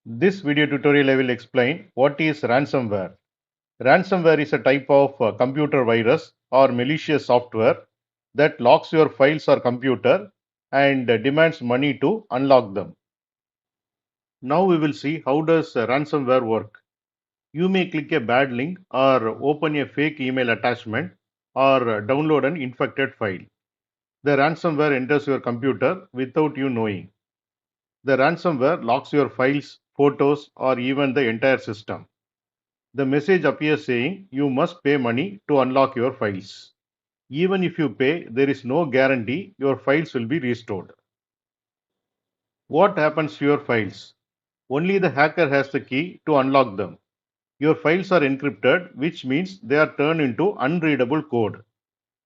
This video tutorial I will explain what is ransomware. Ransomware is a type of computer virus or malicious software that locks your files or computer and demands money to unlock them. Now we will see how does ransomware work. You may click a bad link or open a fake email attachment or download an infected file. The ransomware enters your computer without you knowing. The ransomware locks your files, photos, or even the entire system. The message appears saying you must pay money to unlock your files. Even if you pay, there is no guarantee your files will be restored. What happens to your files? Only the hacker has the key to unlock them. Your files are encrypted, which means they are turned into unreadable code.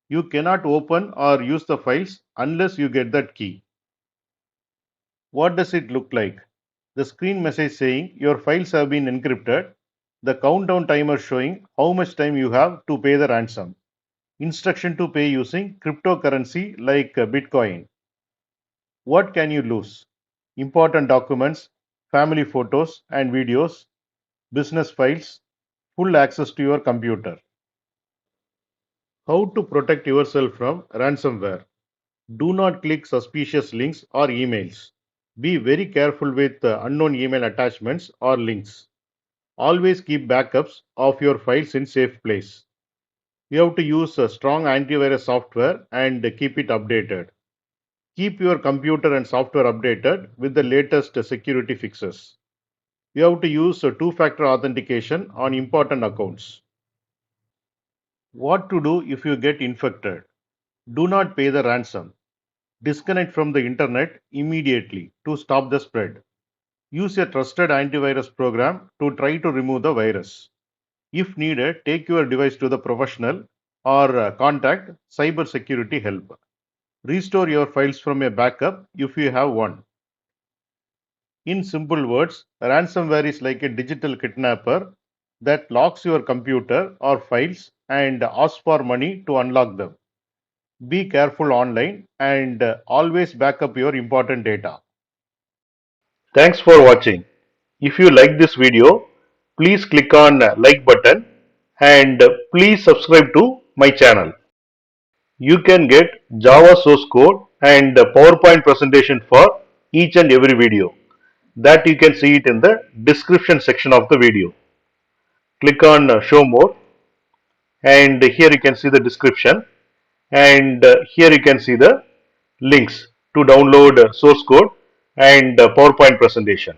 You cannot open or use the files unless you get that key. What does it look like? The screen message saying your files have been encrypted, the countdown timer showing how much time you have to pay the ransom, instruction to pay using cryptocurrency like Bitcoin. What can you lose? Important documents, family photos and videos, business files, full access to your computer. How to protect yourself from ransomware? Do not click suspicious links or emails. Be very careful with unknown email attachments or links. Always keep backups of your files in safe place. You have to use a strong antivirus software and keep it updated. Keep your computer and software updated with the latest security fixes. You have to use two-factor authentication on important accounts. What to do if you get infected? Do not pay the ransom. Disconnect from the internet immediately to stop the spread. Use a trusted antivirus program to try to remove the virus. If needed, take your device to the professional or contact Cybersecurity help. Restore your files from a backup if you have one. In simple words, ransomware is like a digital kidnapper that locks your computer or files and asks for money to unlock them. Be careful online and always back up your important data. Thanks for watching. If you like this video, please click on like button and please subscribe to my channel. You can get Java source code and PowerPoint presentation for each and every video. That you can see it in the description section of the video. Click on show more and here you can see the description and here you can see the links to download source code and PowerPoint presentation.